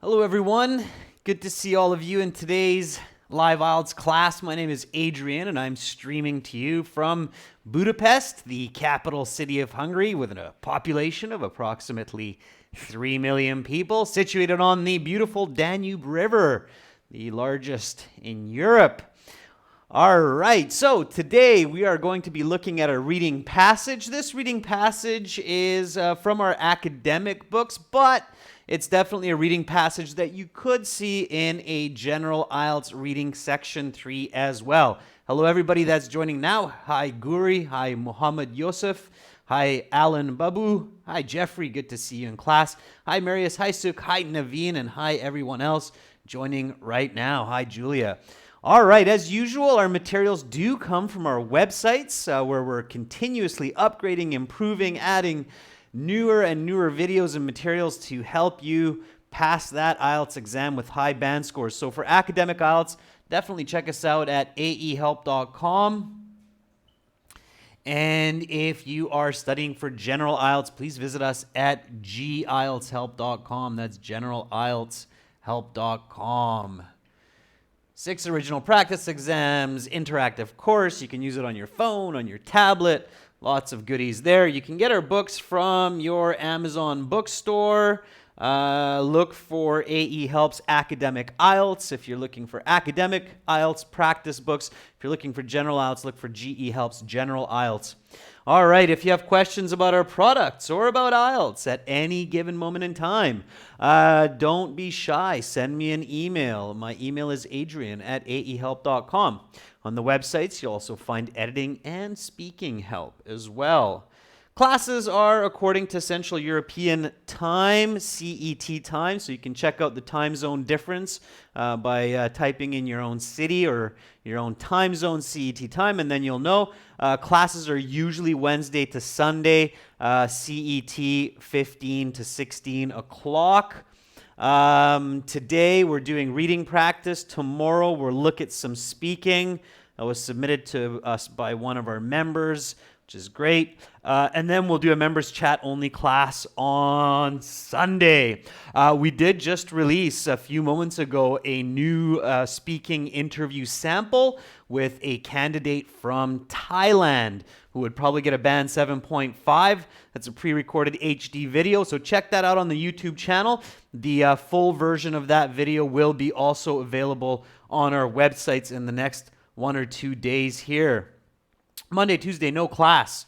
Hello everyone, good to see all of you in today's live IELTS class. My name is Adrian and I'm streaming to you from Budapest, the capital city of Hungary, with a population of approximately 3 million people, situated on the beautiful Danube River, the largest in Europe. All right, so today we are going to be looking at a reading passage. This reading passage is from our academic books, but it's definitely a reading passage that you could see in a general IELTS reading section 3 as well. Hello, everybody that's joining now. Hi, Guri. Hi, Muhammad Yosef. Hi, Alan Babu. Hi, Jeffrey. Good to see you in class. Hi, Marius. Hi, Suk. Hi, Naveen. And hi, everyone else joining right now. Hi, Julia. All right, as usual, our materials do come from our websites where we're continuously upgrading, improving, adding newer and newer videos and materials to help you pass that IELTS exam with high band scores. So for academic IELTS, definitely check us out at aehelp.com. And if you are studying for general IELTS, please visit us at gieltshelp.com. That's generalieltshelp.com. 6 original practice exams, interactive course. You can use it on your phone, on your tablet. Lots of goodies there. You can get our books from your Amazon bookstore. Look for AE Helps Academic IELTS if you're looking for academic IELTS practice books. If you're looking for general IELTS, look for GE Helps General IELTS. All right, if you have questions about our products or about IELTS at any given moment in time, don't be shy. Send me an email. My email is adrian@aehelp.com. On the websites, you'll also find editing and speaking help as well. Classes are according to Central European Time, CET time, so you can check out the time zone difference by typing in your own city or your own time zone, CET time, and then you'll know. Classes are usually Wednesday to Sunday, CET 15 to 16 o'clock. Today we're doing reading practice. Tomorrow we'll look at some speaking that was submitted to us by one of our members, which is great. And then we'll do a members chat only class on Sunday. We did just release a few moments ago a new speaking interview sample with a candidate from Thailand who would probably get a band 7.5. That's a pre-recorded HD video, so check that out on the YouTube channel. The full version of that video will be also available on our websites in the next 1 or 2 days here. Monday, Tuesday, no class.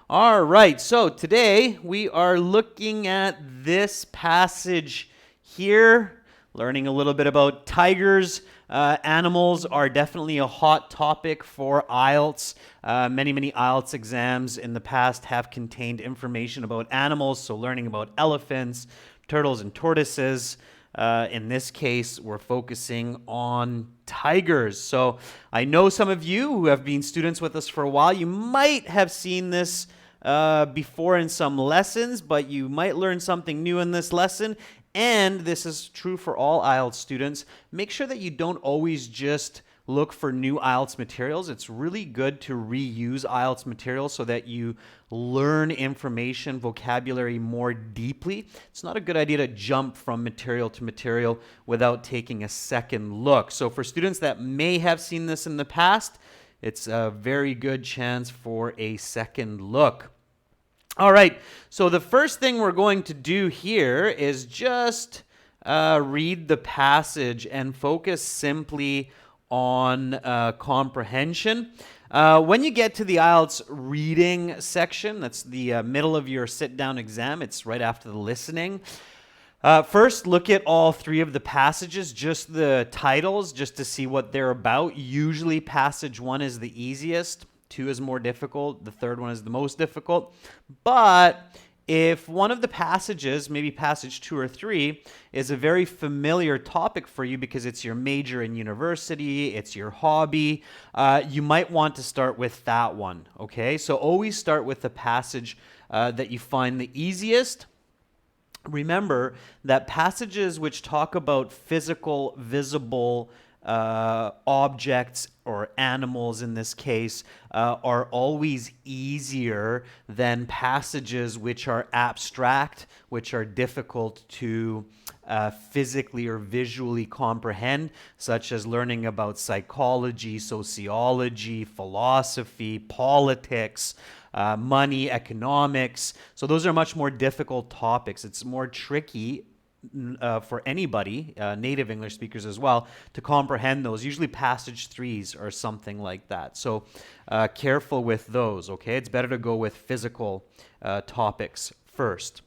All right, so today we are looking at this passage here, learning a little bit about tigers. Animals are definitely a hot topic for IELTS. Many IELTS exams in the past have contained information about animals, so learning about elephants, turtles, and tortoises. In this case, we're focusing on tigers. So I know some of you who have been students with us for a while, you might have seen this before in some lessons, but you might learn something new in this lesson. And this is true for all IELTS students. Make sure that you don't always just look for new IELTS materials. It's really good to reuse IELTS materials so that you learn information, vocabulary more deeply. It's not a good idea to jump from material to material without taking a second look. So for students that may have seen this in the past, it's a very good chance for a second look. All right, so the first thing we're going to do here is just read the passage and focus simply on comprehension. When you get to the IELTS reading section, that's the middle of your sit-down exam, it's right after the listening. First, look at all 3 of the passages, just the titles, just to see what they're about. Usually passage 1 is the easiest, 2 is more difficult, the 3rd one is the most difficult. But if one of the passages, maybe passage 2 or 3, is a very familiar topic for you because it's your major in university, it's your hobby, you might want to start with that one, okay? So always start with the passage that you find the easiest. Remember that passages which talk about physical, visible objects or animals in this case are always easier than passages which are abstract, which are difficult to physically or visually comprehend, such as learning about psychology, sociology, philosophy, politics, money, economics. So those are much more difficult topics. It's more tricky for anybody, native English speakers as well, to comprehend those. Usually passage threes or something like that. So careful with those, okay? It's better to go with physical topics first.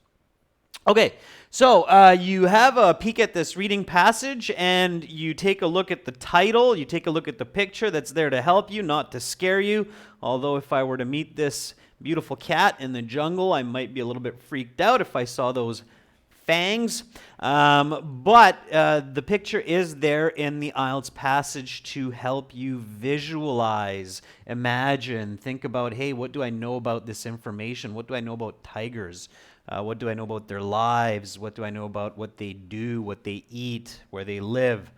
Okay, so you have a peek at this reading passage and you take a look at the title, you take a look at the picture that's there to help you, not to scare you. Although if I were to meet this beautiful cat in the jungle, I might be a little bit freaked out if I saw those fangs. But the picture is there in the IELTS passage to help you visualize, imagine, think about, hey, what do I know about this information? What do I know about tigers? What do I know about their lives? What do I know about what they do, what they eat, where they live?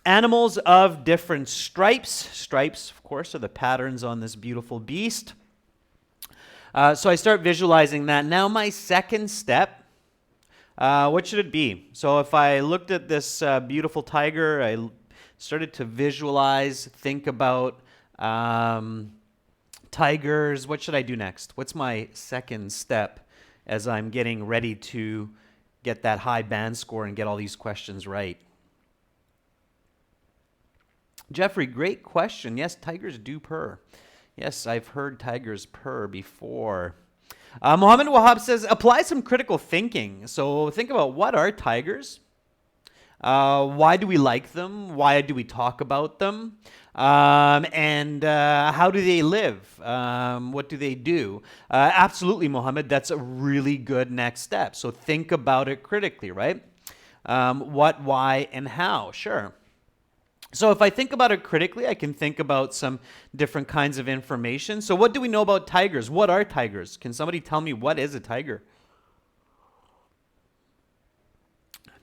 Animals of different stripes. Stripes, of course, are the patterns on this beautiful beast. So I start visualizing that. Now my second step, what should it be? So if I looked at this beautiful tiger, I started to visualize, think about tigers. What should I do next? What's my second step as I'm getting ready to get that high band score and get all these questions right? Jeffrey, great question. Yes, tigers do purr. Yes, I've heard tigers purr before. Mohammed Wahab says, apply some critical thinking. So think about, what are tigers? Why do we like them? Why do we talk about them? And how do they live? What do they do? Absolutely, Mohammed, that's a really good next step. So think about it critically, right? What, why, and how? Sure. So if I think about it critically, I can think about some different kinds of information. So what do we know about tigers? What are tigers? Can somebody tell me, what is a tiger?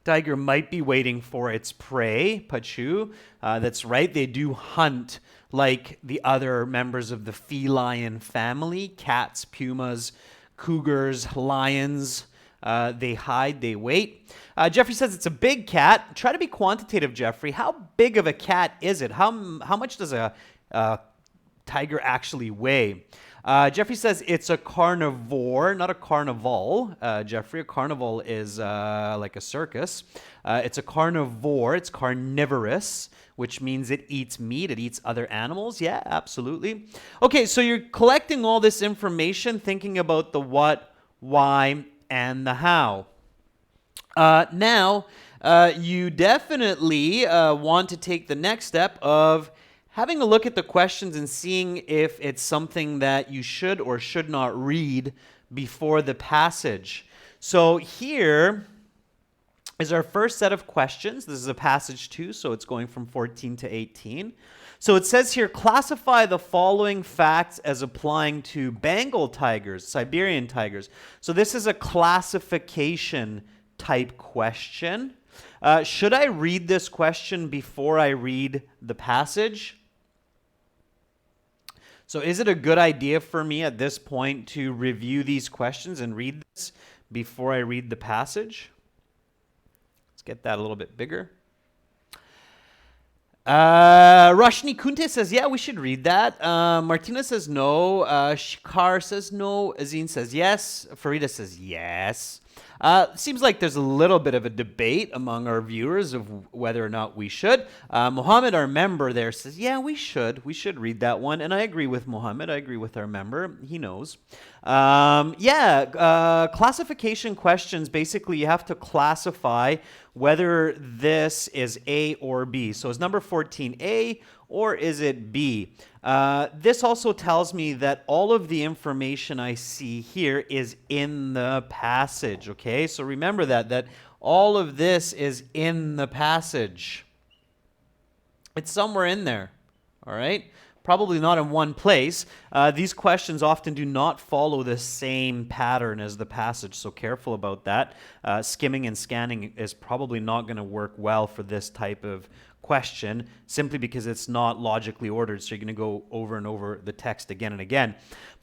Tiger might be waiting for its prey, Pachu. That's right, they do hunt like the other members of the feline family. Cats, pumas, cougars, lions. They hide, they wait. Jeffrey says it's a big cat. Try to be quantitative, Jeffrey. How big of a cat is it? How much does a tiger actually weigh? Jeffrey says it's a carnivore, not a carnival. Jeffrey, a carnival is like a circus. It's a carnivore. It's carnivorous, which means it eats meat. It eats other animals. Yeah, absolutely. Okay, so you're collecting all this information, thinking about the what, why, and the how. Now, you definitely want to take the next step of having a look at the questions and seeing if it's something that you should or should not read before the passage. So here is our first set of questions. This is a passage 2, so it's going from 14 to 18. So it says here, classify the following facts as applying to Bengal tigers, Siberian tigers. So this is a classification type question. Should I read this question before I read the passage? So is it a good idea for me at this point to review these questions and read this before I read the passage? Let's get that a little bit bigger. Rashni Kunte says, yeah, we should read that. Martina says no. Shikar says no. Azine says yes. Farida says yes. Seems like there's a little bit of a debate among our viewers of whether or not we should. Mohammed, our member there, says, yeah, we should. We should read that one. And I agree with Mohammed. I agree with our member. He knows. Classification questions, basically you have to classify whether this is A or B. So is number 14 A or is it B? This also tells me that all of the information I see here is in the passage, okay? So remember that all of this is in the passage. It's somewhere in there, all right? probably not in one place. These questions often do not follow the same pattern as the passage, so careful about that. Skimming and scanning is probably not going to work well for this type of question, simply because it's not logically ordered, so you're going to go over and over the text again and again.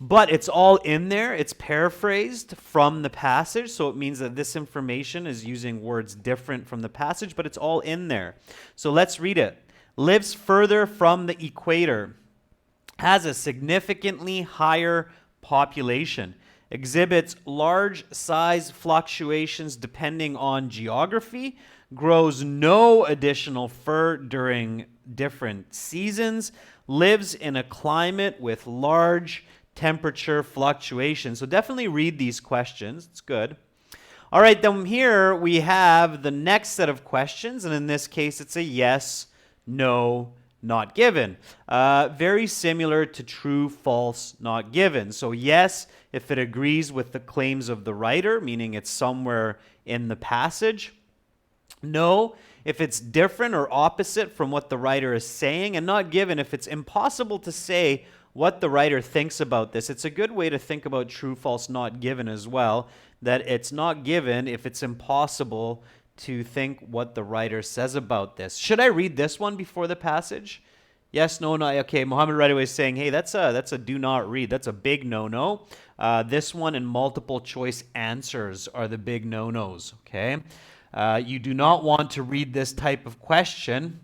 But it's all in there. It's paraphrased from the passage, so it means that this information is using words different from the passage, but it's all in there. So let's read it. Lives further from the equator, has a significantly higher population, exhibits large size fluctuations depending on geography, grows no additional fur during different seasons, lives in a climate with large temperature fluctuations. So definitely read these questions. It's good. All right, then here we have the next set of questions, and in this case it's a yes, no, not given. Very similar to true, false, not given. So yes, if it agrees with the claims of the writer, meaning it's somewhere in the passage. No, if it's different or opposite from what the writer is saying, and not given if it's impossible to say what the writer thinks about this. It's a good way to think about true, false, not given as well, that it's not given if it's impossible to think what the writer says about this. Should I read this one before the passage? Yes, no, no. Okay, Muhammad right away is saying, hey, that's a do not read. That's a big no-no. This one and multiple choice answers are the big no-nos, okay? You do not want to read this type of question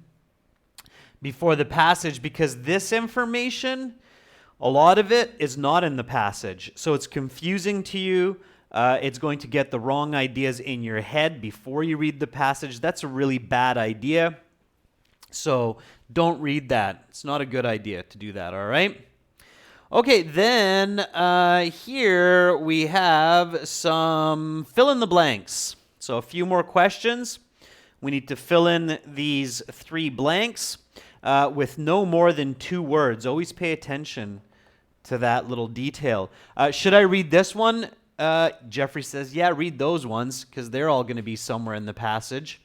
before the passage because this information, a lot of it is not in the passage. So it's confusing to you. It's going to get the wrong ideas in your head before you read the passage. That's a really bad idea. So don't read that. It's not a good idea to do that, all right? Okay, then here we have some fill in the blanks. So a few more questions. We need to fill in these 3 blanks with no more than 2 words. Always pay attention to that little detail. Should I read this one? Jeffrey says, yeah, read those ones because they're all going to be somewhere in the passage.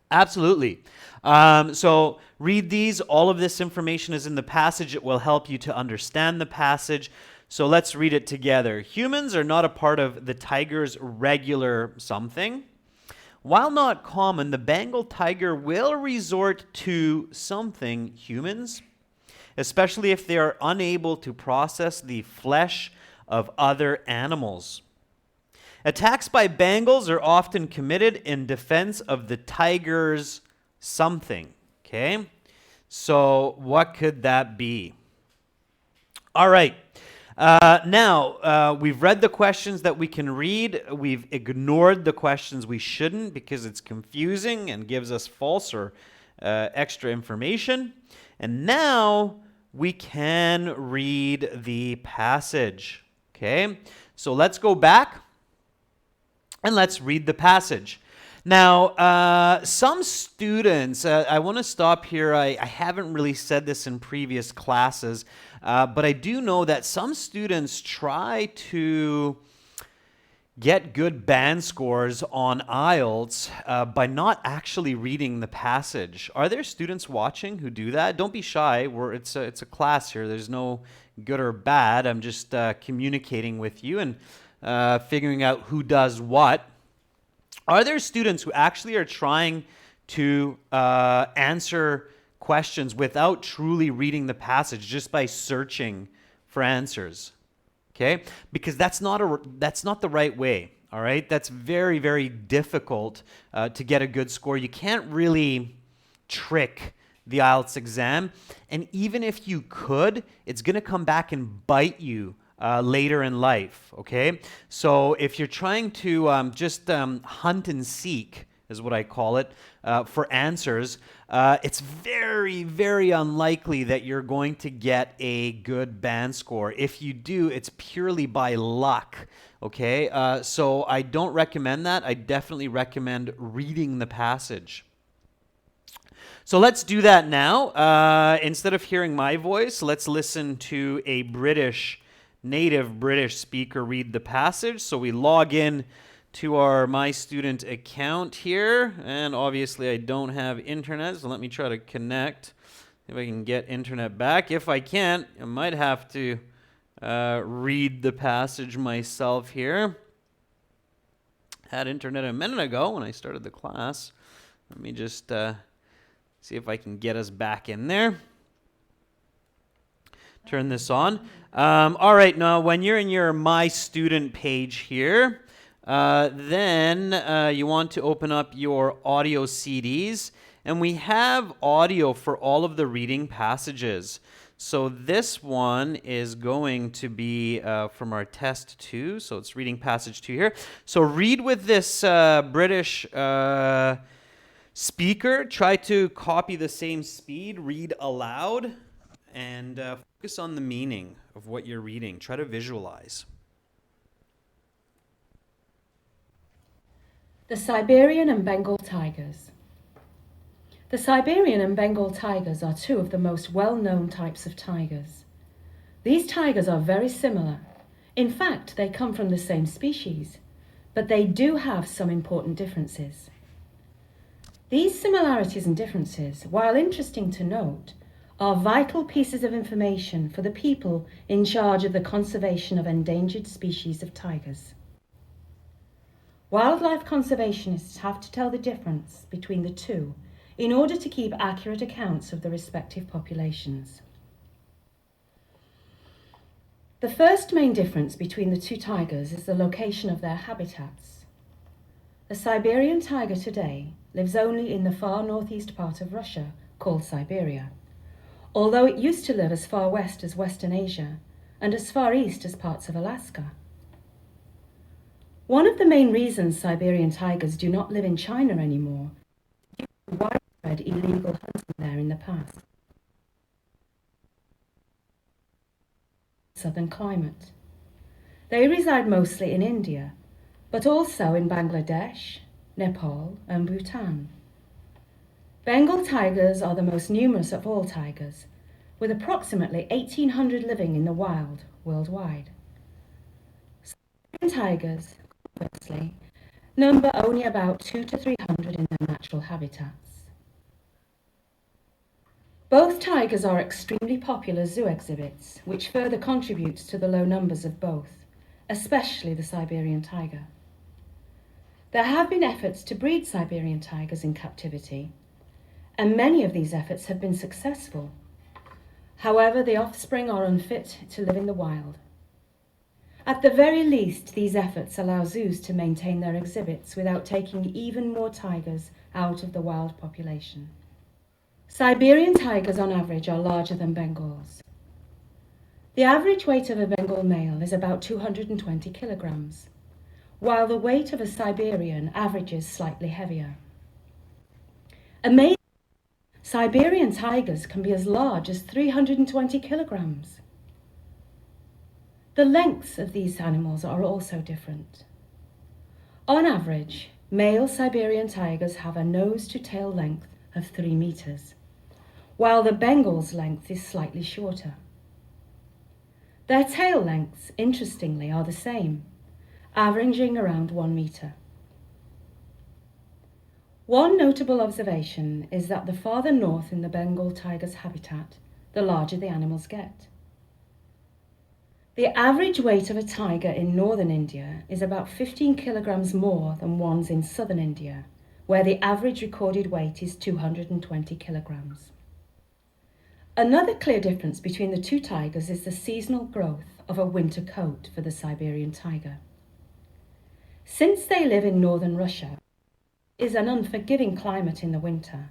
Absolutely. So read these. All of this information is in the passage. It will help you to understand the passage. So let's read it together. Humans are not a part of the tiger's regular something. While not common, the Bengal tiger will resort to something humans, especially if they are unable to process the flesh of other animals. Attacks by Bengals are often committed in defense of the tiger's something. Okay? So what could that be? All right. Now, we've read the questions that we can read. We've ignored the questions we shouldn't because it's confusing and gives us false or extra information. And now we can read the passage. Okay? So let's go back and let's read the passage. Now, some students, I want to stop here. I haven't really said this in previous classes, but I do know that some students try to get good band scores on IELTS by not actually reading the passage. Are there students watching who do that? Don't be shy. It's a class here. There's no good or bad. I'm just communicating with you and figuring out who does what. Are there students who actually are trying to answer questions without truly reading the passage, just by searching for answers? Okay? Because that's not the right way, all right? That's very, very difficult to get a good score. You can't really trick the IELTS exam, and even if you could, it's going to come back and bite you later in life, okay? So if you're trying to just hunt and seek, is what I call it, for answers, it's very, very unlikely that you're going to get a good band score. If you do, it's purely by luck, okay? So I don't recommend that. I definitely recommend reading the passage. So let's do that now. Instead of hearing my voice, let's listen to a native British speaker read the passage. So we log in to our My Student account here, and obviously I don't have internet, so let me try to connect If I can get internet back. If I can't, I might have to read the passage myself here. Had internet a minute ago when I started the class. Let me just see if I can get us back in there. Turn this on. All right, now when you're in your My Student page here, then you want to open up your audio CDs. And we have audio for all of the reading passages. So this one is going to be from our test 2. So it's reading passage 2 here. So read with this British speaker. Try to copy the same speed. Read aloud. And focus on the meaning of what you're reading. Try to visualize. The Siberian and Bengal tigers. The Siberian and Bengal tigers are two of the most well-known types of tigers. These tigers are very similar. In fact, they come from the same species, but they do have some important differences. These similarities and differences, while interesting to note, are vital pieces of information for the people in charge of the conservation of endangered species of tigers. Wildlife conservationists have to tell the difference between the two in order to keep accurate accounts of the respective populations. The first main difference between the two tigers is the location of their habitats. The Siberian tiger today lives only in the far northeast part of Russia, called Siberia, although it used to live as far west as Western Asia and as far east as parts of Alaska. One of the main reasons Siberian tigers do not live in China anymore is due to widespread illegal hunting there in the past. Southern climate. They reside mostly in India, but also in Bangladesh, Nepal, and Bhutan. Bengal tigers are the most numerous of all tigers, with approximately 1,800 living in the wild worldwide. Siberian tigers, conversely, number only about 200 to 300 in their natural habitats. Both tigers are extremely popular zoo exhibits, which further contributes to the low numbers of both, especially the Siberian tiger. There have been efforts to breed Siberian tigers in captivity, and many of these efforts have been successful. However, the offspring are unfit to live in the wild. At the very least, these efforts allow zoos to maintain their exhibits without taking even more tigers out of the wild population. Siberian tigers on average are larger than Bengals. The average weight of a Bengal male is about 220 kilograms, while the weight of a Siberian averages slightly heavier. Amazingly, Siberian tigers can be as large as 320 kilograms. The lengths of these animals are also different. On average, male Siberian tigers have a nose-to-tail length of 3 meters, while the Bengal's length is slightly shorter. Their tail lengths, interestingly, are the same, averaging around 1 meter. One notable observation is that the farther north in the Bengal tiger's habitat, the larger the animals get. The average weight of a tiger in northern India is about 15 kilograms more than ones in southern India, where the average recorded weight is 220 kilograms. Another clear difference between the two tigers is the seasonal growth of a winter coat for the Siberian tiger. Since they live in northern Russia, is an unforgiving climate in the winter.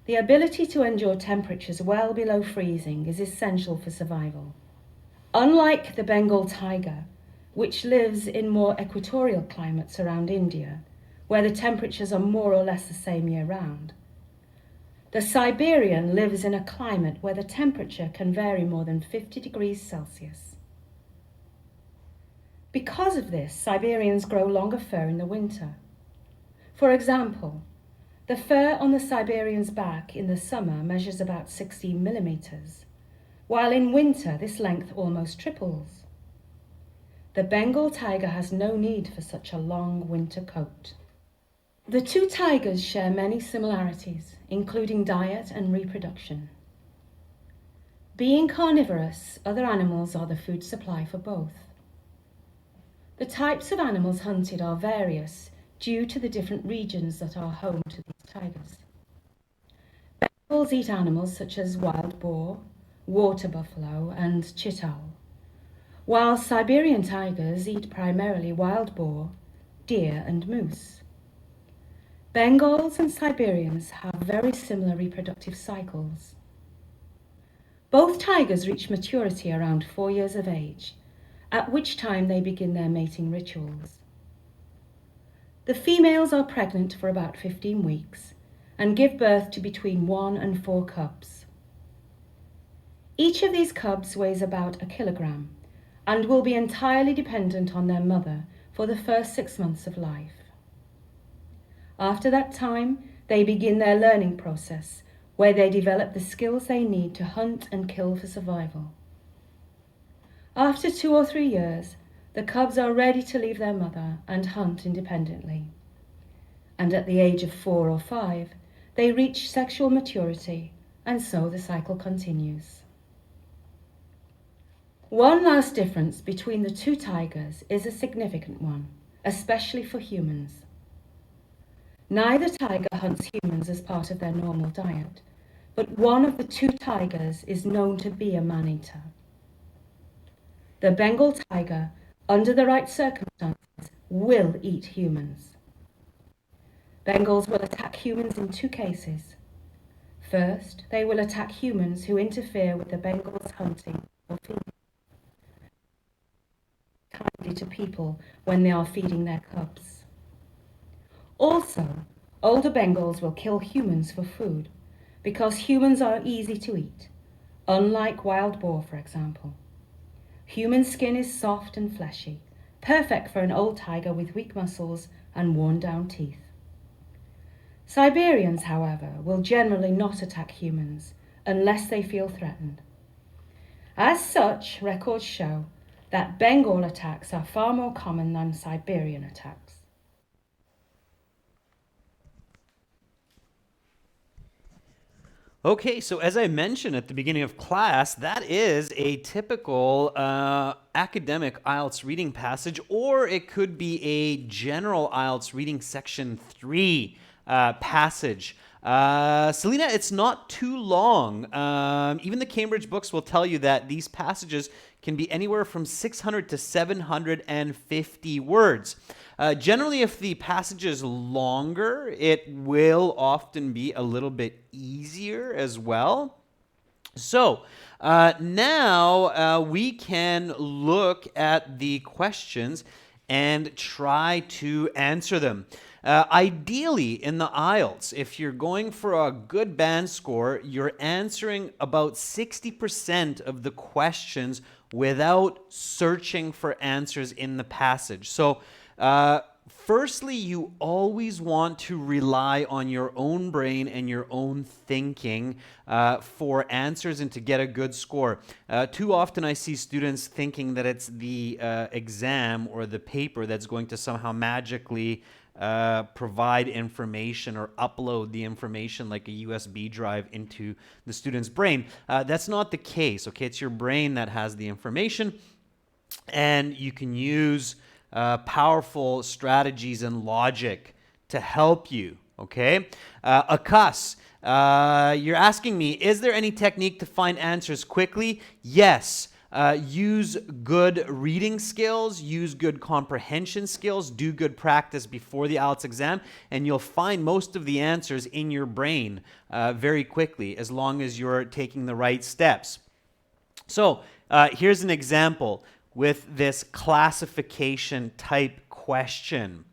The ability to endure temperatures well below freezing is essential for survival. Unlike the Bengal tiger, which lives in more equatorial climates around India, where the temperatures are more or less the same year-round, the Siberian lives in a climate where the temperature can vary more than 50 degrees Celsius. Because of this, Siberians grow longer fur in the winter. For example, the fur on the Siberian's back in the summer measures about 16 millimeters, while in winter this length almost triples. The Bengal tiger has no need for such a long winter coat. The two tigers share many similarities, including diet and reproduction. Being carnivorous, other animals are the food supply for both. The types of animals hunted are various due to the different regions that are home to these tigers. Bengals eat animals such as wild boar, water buffalo, and chital, while Siberian tigers eat primarily wild boar, deer, and moose. Bengals and Siberians have very similar reproductive cycles. Both tigers reach maturity around 4 years of age, at which time they begin their mating rituals. The females are pregnant for about 15 weeks and give birth to between 1 and 4 cubs. Each of these cubs weighs about a kilogram and will be entirely dependent on their mother for the first 6 months of life. After that time, they begin their learning process, where they develop the skills they need to hunt and kill for survival. After 2 or 3 years, the cubs are ready to leave their mother and hunt independently. And at the age of 4 or 5, they reach sexual maturity, and so the cycle continues. One last difference between the two tigers is a significant one, especially for humans. Neither tiger hunts humans as part of their normal diet, but one of the two tigers is known to be a man-eater. The Bengal tiger, under the right circumstances, will eat humans. Bengals will attack humans in 2 cases. First, they will attack humans who interfere with the Bengal's hunting or feeding kindly to people when they are feeding their cubs. Also, older Bengals will kill humans for food because humans are easy to eat, unlike wild boar, for example. Human skin is soft and fleshy, perfect for an old tiger with weak muscles and worn-down teeth. Siberians, however, will generally not attack humans unless they feel threatened. As such, records show that Bengal attacks are far more common than Siberian attacks. Okay, so as I mentioned at the beginning of class, that is a typical academic IELTS reading passage, or it could be a general IELTS reading section 3 passage. Selena, it's not too long. Even the Cambridge books will tell you that these passages can be anywhere from 600 to 750 words. Generally, if the passage is longer, it will often be a little bit easier as well. So now we can look at the questions and try to answer them. Ideally, in the IELTS, if you're going for a good band score, you're answering about 60% of the questions without searching for answers in the passage. So, firstly, you always want to rely on your own brain and your own thinking for answers and to get a good score. Too often I see students thinking that it's the exam or the paper that's going to somehow magically provide information or upload the information like a USB drive into the student's brain. That's not the case, okay? It's your brain that has the information, and you can use powerful strategies and logic to help you, okay? Akas, you're asking me, is there any technique to find answers quickly? Yes. Use good reading skills, use good comprehension skills, do good practice before the IELTS exam, and you'll find most of the answers in your brain very quickly, as long as you're taking the right steps. So here's an example with this classification type question.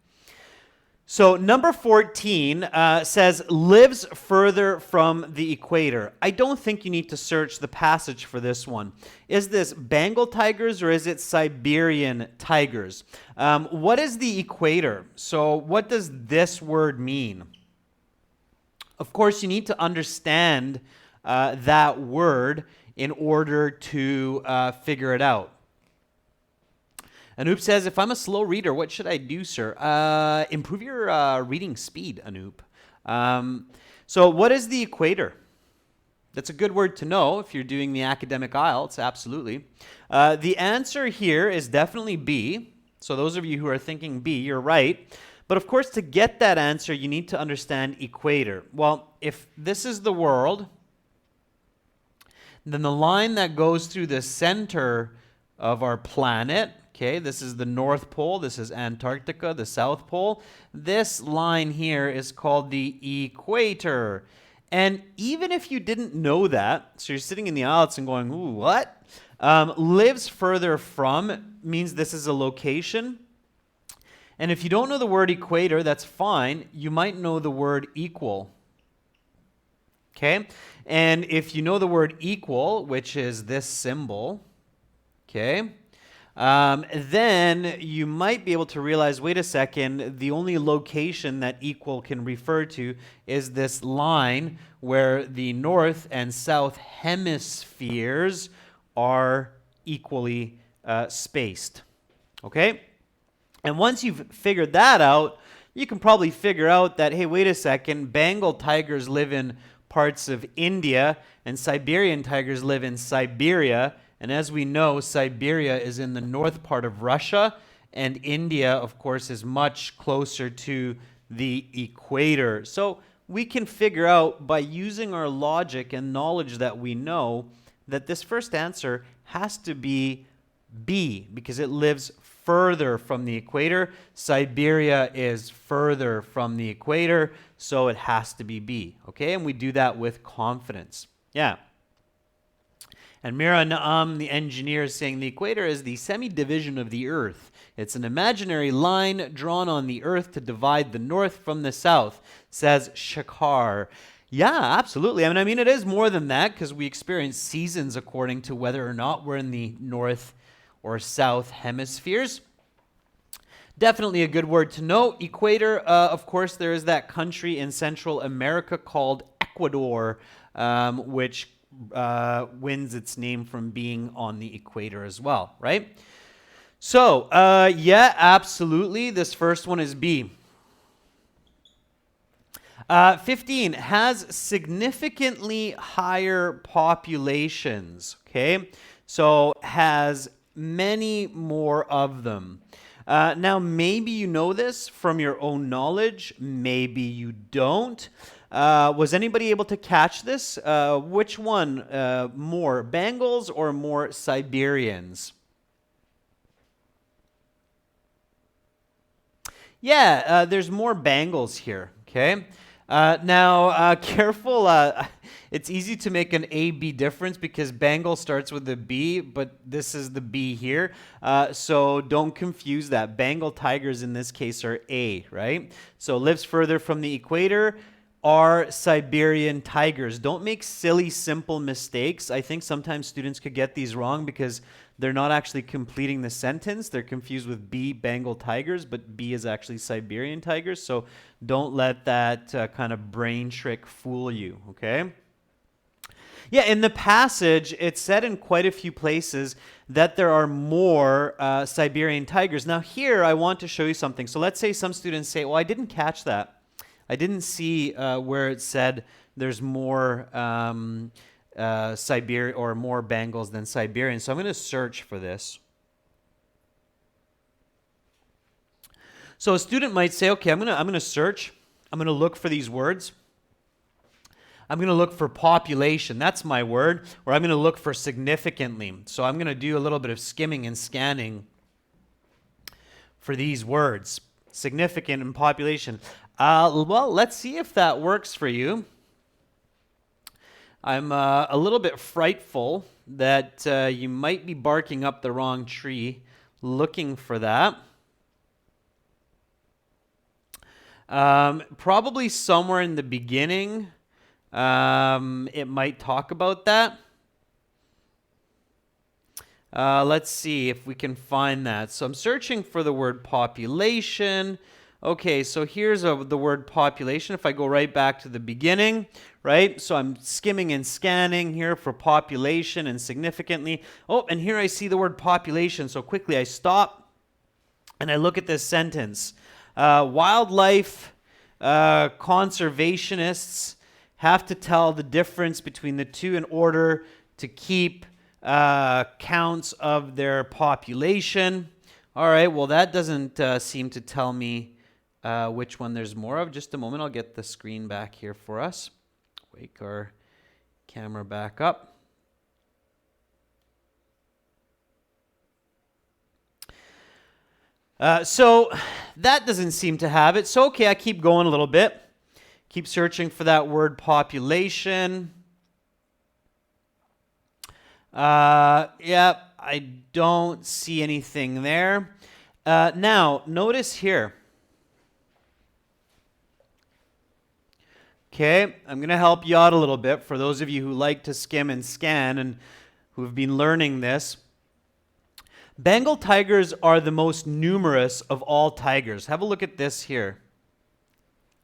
So number 14 says, lives further from the equator. I don't think you need to search the passage for this one. Is this Bengal tigers or is it Siberian tigers? What is the equator? So what does this word mean? Of course, you need to understand that word in order to figure it out. Anoop says, if I'm a slow reader, what should I do, sir? Improve your reading speed, Anoop. So what is the equator? That's a good word to know if you're doing the academic IELTS, absolutely. The answer here is definitely B. So those of you who are thinking B, you're right. But of course, to get that answer, you need to understand equator. Well, if this is the world, then the line that goes through the center of our planet, okay, this is the North Pole, this is Antarctica, the South Pole. This line here is called the equator. And even if you didn't know that, so you're sitting in the IELTS and going, ooh, what? Lives further from means this is a location. And if you don't know the word equator, that's fine. You might know the word equal. Okay? And if you know the word equal, which is this symbol, okay, then you might be able to realize, wait a second, the only location that equal can refer to is this line where the north and south hemispheres are equally spaced. Okay? And once you've figured that out, you can probably figure out that, hey, wait a second, Bengal tigers live in parts of India and Siberian tigers live in Siberia. And as we know, Siberia is in the north part of Russia, and India, of course, is much closer to the equator. So we can figure out by using our logic and knowledge that we know that this first answer has to be B because it lives further from the equator. Siberia is further from the equator, so it has to be B. Okay, and we do that with confidence. Yeah. And Mira Naam, the engineer, is saying the equator is the semi-division of the Earth. It's an imaginary line drawn on the Earth to divide the north from the south, says Shakar. Yeah, absolutely. I mean, it is more than that because we experience seasons according to whether or not we're in the north or south hemispheres. Definitely a good word to know. Equator, of course, there is that country in Central America called Ecuador, which wins its name from being on the equator as well, right? So, yeah, absolutely. This first one is B. 15 has significantly higher populations, okay? So has many more of them. Now, maybe you know this from your own knowledge. Maybe you don't. Was anybody able to catch this? Which one? More Bengals or more Siberians? Yeah, there's more Bengals here, okay? Now, careful. It's easy to make an A-B difference because Bengal starts with a B, but this is the B here. So don't confuse that. Bengal tigers in this case are A, right? So lives further from the equator are Siberian tigers. Don't make silly, simple mistakes. I think sometimes students could get these wrong because they're not actually completing the sentence. They're confused with B, Bengal tigers, but B is actually Siberian tigers. So don't let that kind of brain trick fool you, okay? Yeah, in the passage, it's said in quite a few places that there are more Siberian tigers. Now here, I want to show you something. So let's say some students say, well, I didn't catch that. I didn't see where it said there's more Siberia or more Bengals than Siberians. So I'm going to search for this. So a student might say, okay, I'm going to search. I'm going to look for these words. I'm going to look for population. That's my word. Or I'm going to look for significantly. So I'm going to do a little bit of skimming and scanning for these words. Significant and population. Well, let's see if that works for you. I'm a little bit frightful that you might be barking up the wrong tree looking for that. Probably somewhere in the beginning, it might talk about that. Let's see if we can find that. So I'm searching for the word population. Okay, so here's the word population. If I go right back to the beginning, right? So I'm skimming and scanning here for population and significantly. Oh, and here I see the word population. So quickly I stop and I look at this sentence. Wildlife conservationists have to tell the difference between the two in order to keep counts of their population. All right, well, that doesn't seem to tell me which one there's more of. Just a moment, I'll get the screen back here for us. Wake our camera back up. So that doesn't seem to have it. So, okay, I keep going a little bit. Keep searching for that word population. Yeah, I don't see anything there. Now, notice here. Okay, I'm going to help you out a little bit for those of you who like to skim and scan and who have been learning this. Bengal tigers are the most numerous of all tigers. Have a look at this here.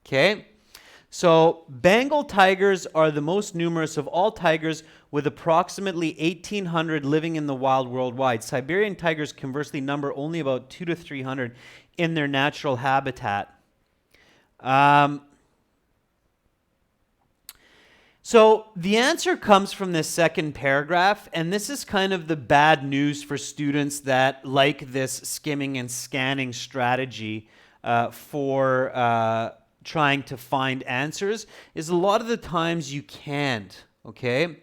Okay, so Bengal tigers are the most numerous of all tigers, with approximately 1,800 living in the wild worldwide. Siberian tigers conversely number only about 200 to 300 in their natural habitat. So the answer comes from this second paragraph, and this is kind of the bad news for students that like this skimming and scanning strategy for trying to find answers, is a lot of the times you can't, okay?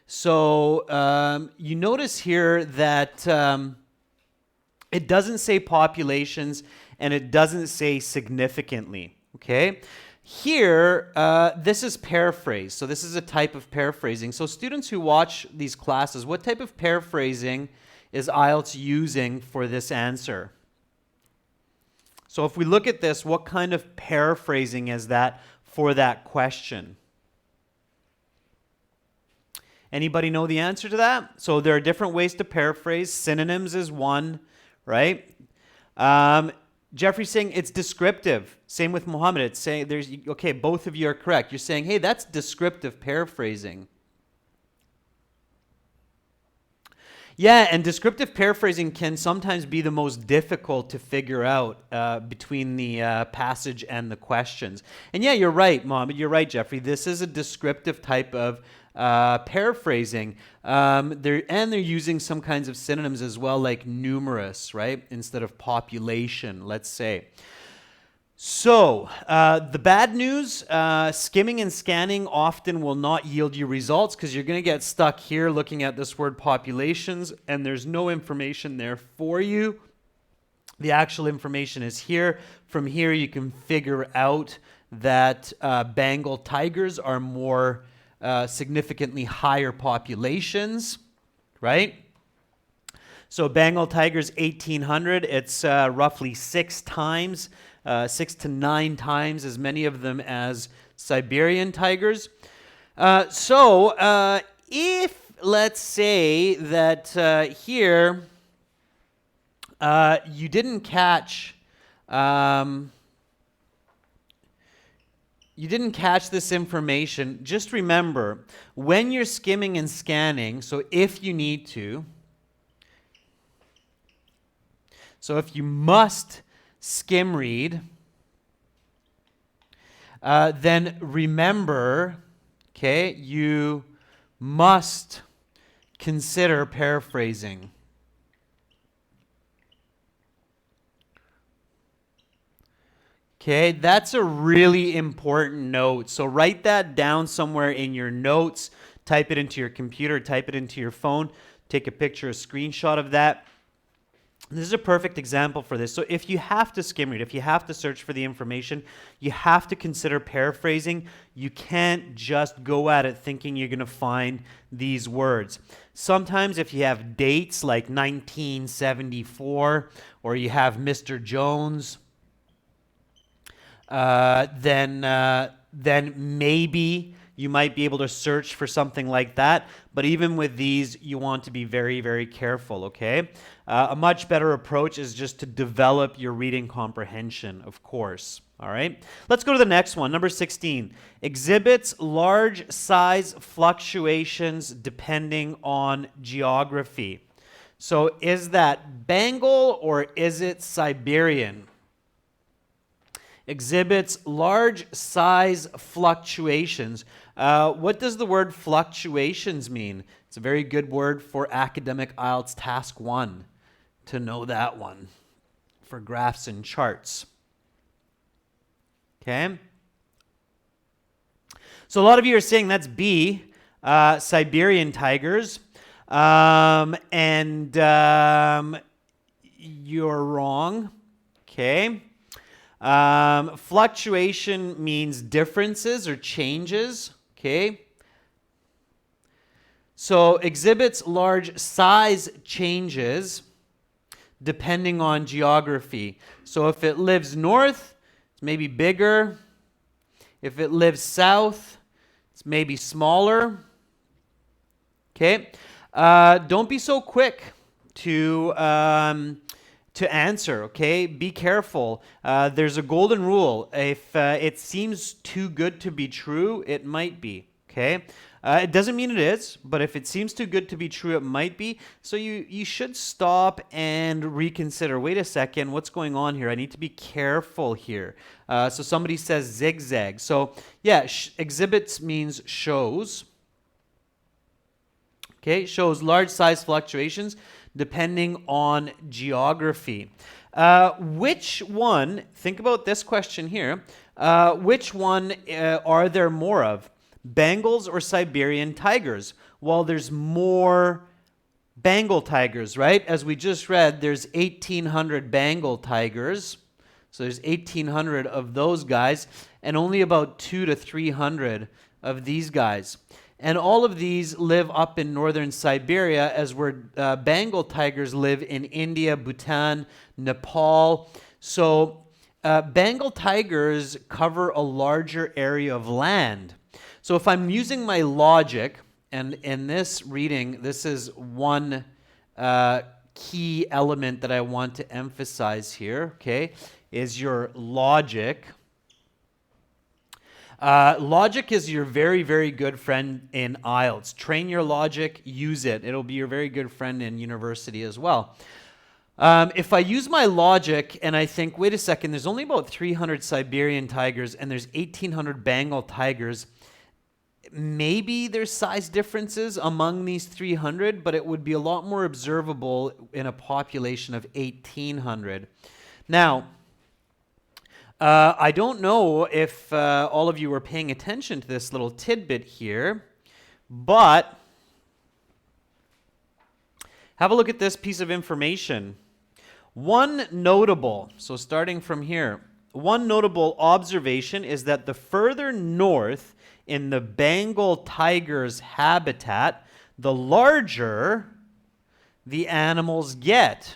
So you notice here that it doesn't say populations and it doesn't say significantly, okay? Here, this is paraphrase. So this is a type of paraphrasing. So students who watch these classes, what type of paraphrasing is IELTS using for this answer? So if we look at this, what kind of paraphrasing is that for that question? Anybody know the answer to that? So there are different ways to paraphrase. Synonyms is one, right? Jeffrey's saying it's descriptive. Same with Mohammed. It's saying okay, both of you are correct. You're saying, hey, that's descriptive paraphrasing. Yeah, and descriptive paraphrasing can sometimes be the most difficult to figure out between the passage and the questions. And yeah, you're right, Mohammed. You're right, Jeffrey. This is a descriptive type of paraphrasing. They're using some kinds of synonyms as well, like numerous, right? Instead of population, let's say. So, the bad news, skimming and scanning often will not yield you results because you're going to get stuck here looking at this word populations and there's no information there for you. The actual information is here. From here, you can figure out that Bengal tigers are more significantly higher populations, right? So Bengal tigers, 1,800. It's roughly 6 to 9 times as many of them as Siberian tigers. So if, let's say that here you didn't catch this information, just remember, when you're skimming and scanning, so if you need to, so if you must skim read, then remember, okay, you must consider paraphrasing. Okay, that's a really important note. So write that down somewhere in your notes, type it into your computer, type it into your phone, take a picture, a screenshot of that. This is a perfect example for this. So if you have to skim read, if you have to search for the information, you have to consider paraphrasing. You can't just go at it thinking you're going to find these words. Sometimes if you have dates like 1974 or you have Mr. Jones, then maybe you might be able to search for something like that. But even with these, you want to be very, very careful, okay? A much better approach is just to develop your reading comprehension, of course, all right? Let's go to the next one, number 16. Exhibits large size fluctuations depending on geography. So is that Bengal or is it Siberian? exhibits large size fluctuations. What does the word fluctuations mean? It's a very good word for academic IELTS task 1 to know that one for graphs and charts. Okay? So a lot of you are saying that's B, Siberian tigers. You're wrong. Okay. Fluctuation means differences or changes. Okay. So exhibits large size changes depending on geography. So if it lives north, it's maybe bigger. If it lives south, it's maybe smaller. Okay. Don't be so quick to answer, okay? Be careful. There's a golden rule. If it seems too good to be true, it might be, okay? It doesn't mean it is, but if it seems too good to be true, it might be. So you should stop and reconsider. Wait a second, what's going on here? I need to be careful here. So somebody says zigzag. So yeah, exhibits means shows. Okay, shows large size fluctuations depending on geography. Which one, think about this question here, which one are there more of? Bengals or Siberian tigers? Well, there's more Bengal tigers, right? As we just read, there's 1,800 Bengal tigers. So there's 1,800 of those guys, and only about 200 to 300 of these guys. And all of these live up in northern Siberia, as where Bengal tigers live in India, Bhutan, Nepal. So Bengal tigers cover a larger area of land. So if I'm using my logic, and in this reading, this is one key element that I want to emphasize here, okay, is your logic. Logic is your very, very good friend in IELTS. Train your logic, use it. It'll be your very good friend in university as well. If I use my logic and I think, wait a second, there's only about 300 Siberian tigers and there's 1,800 Bengal tigers, maybe there's size differences among these 300, but it would be a lot more observable in a population of 1,800. Now, I don't know if all of you were paying attention to this little tidbit here, but have a look at this piece of information. One notable, so starting from here, one notable observation is that the further north in the Bengal tiger's habitat, the larger the animals get.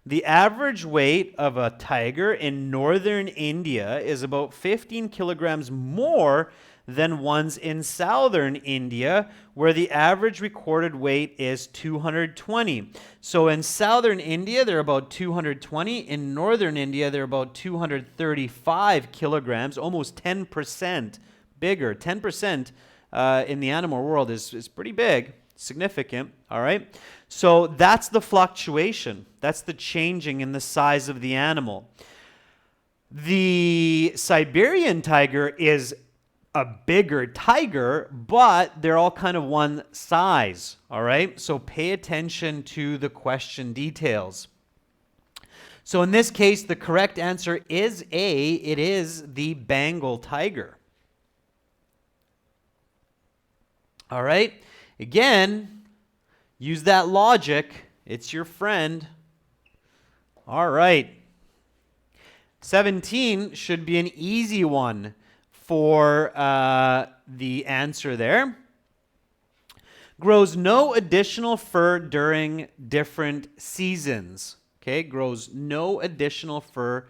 The average weight of a tiger in northern India is about 15 kilograms more than ones in southern India, where the average recorded weight is 220. So in southern India, they're about 220. In northern India, they're about 235 kilograms, almost 10% bigger. 10% in the animal world is pretty big, significant, all right? So that's the fluctuation. That's the changing in the size of the animal. The Siberian tiger is a bigger tiger, but they're all kind of one size, all right? So pay attention to the question details. So in this case, the correct answer is A. It is the Bengal tiger. All right? Again, use that logic. It's your friend. All right. 17 should be an easy one for the answer there. Grows no additional fur during different seasons. Okay, grows no additional fur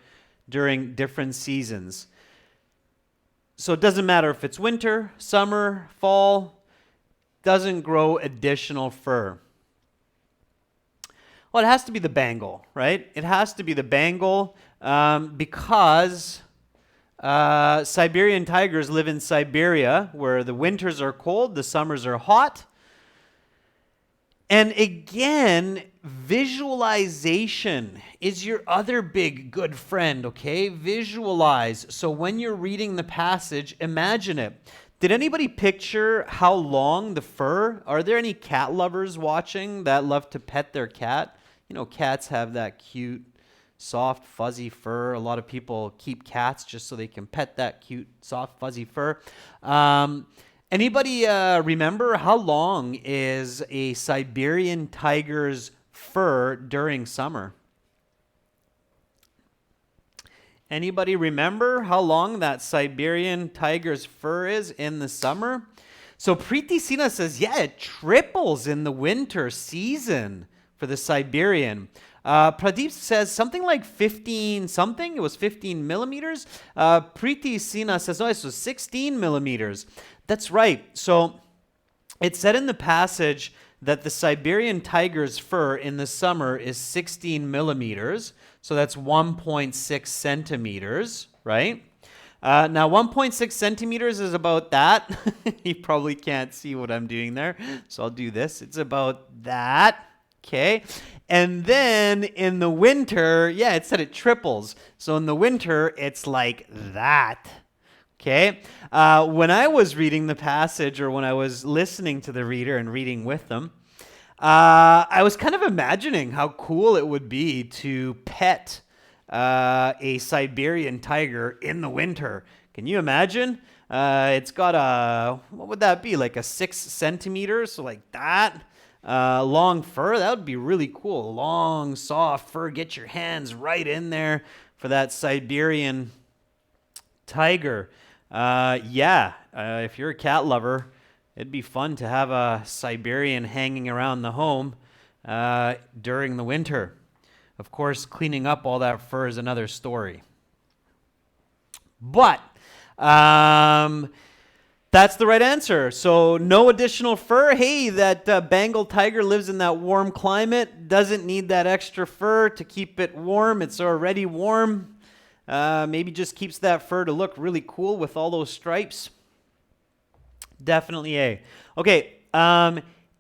during different seasons. So it doesn't matter if it's winter, summer, fall, doesn't grow additional fur. Well, it has to be the Bengal, right? It has to be the Bengal because Siberian tigers live in Siberia, where the winters are cold, the summers are hot. And again, visualization is your other big good friend, okay? Visualize. So when you're reading the passage, imagine it. Did anybody picture how long the fur? Are there any cat lovers watching that love to pet their cat? You know, cats have that cute, soft, fuzzy fur. A lot of people keep cats just so they can pet that cute, soft, fuzzy fur. Anybody remember how long is a Siberian tiger's fur during summer? Anybody remember how long that Siberian tiger's fur is in the summer? So Preeti Sina says, yeah, it triples in the winter season for the Siberian. Pradeep says something like 15 something. It was 15 millimeters. Preeti Sina says, no, it was 16 millimeters. That's right. So it said in the passage that the Siberian tiger's fur in the summer is 16 millimeters. So that's 1.6 centimeters, right? Now 1.6 centimeters is about that. You probably can't see what I'm doing there. So I'll do this. It's about that. Okay. And then in the winter, yeah, it said it triples. So in the winter, it's like that. Okay. When I was reading the passage, or when I was listening to the reader and reading with them, I was kind of imagining how cool it would be to pet a Siberian tiger in the winter. Can you imagine? It's got what would that be? Like a 6 centimeters, so like that. Long fur, that would be really cool. Long, soft fur. Get your hands right in there for that Siberian tiger. If you're a cat lover, it'd be fun to have a Siberian hanging around the home during the winter. Of course, cleaning up all that fur is another story. But that's the right answer. So no additional fur. Hey, that Bengal tiger lives in that warm climate, doesn't need that extra fur to keep it warm. It's already warm. Maybe just keeps that fur to look really cool with all those stripes. Definitely A. Okay,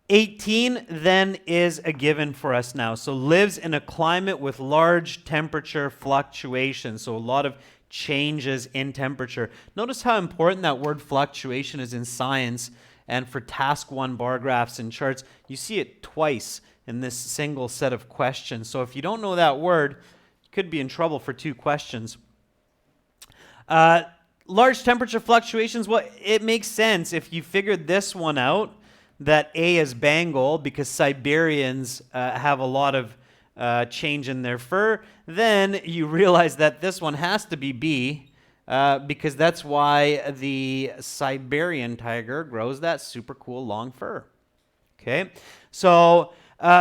18 then is a given for us now. So lives in a climate with large temperature fluctuations. So a lot of changes in temperature. Notice how important that word fluctuation is in science, and for task 1 bar graphs and charts, you see it twice in this single set of questions. So if you don't know that word, you could be in trouble for 2 questions. Large temperature fluctuations, well, it makes sense if you figured this one out, that A is Bengal, because Siberians have a lot of change in their fur. Then you realize that this one has to be B, because that's why the Siberian tiger grows that super cool long fur. Okay, so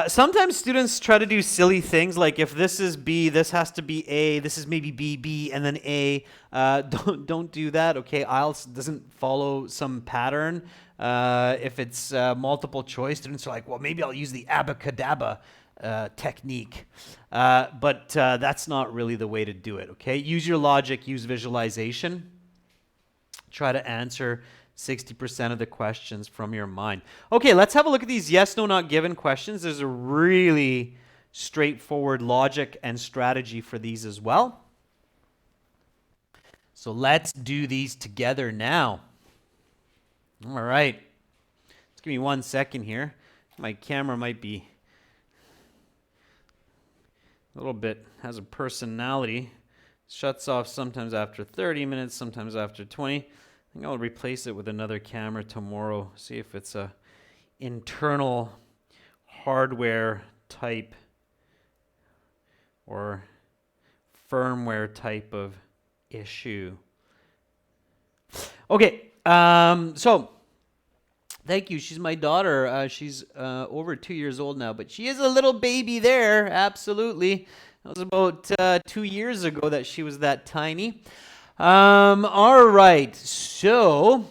sometimes students try to do silly things, like if this is B, this has to be A, this is maybe B, B, and then A. Don't do that, okay? IELTS doesn't follow some pattern. If it's multiple choice, students are like, well, maybe I'll use the abacadabra technique. But that's not really the way to do it, okay? Use your logic, use visualization. Try to answer 60% of the questions from your mind. Okay, let's have a look at these yes, no, not given questions. There's a really straightforward logic and strategy for these as well. So let's do these together now. All right. Just give me 1 second here. My camera might be a little bit, has a personality. Shuts off sometimes after 30 minutes, sometimes after 20. I think I'll replace it with another camera tomorrow. See if it's a internal hardware type or firmware type of issue. Okay, so thank you. She's my daughter. She's over 2 years old now, but she is a little baby there. Absolutely. It was about 2 years ago that she was that tiny. All right. So,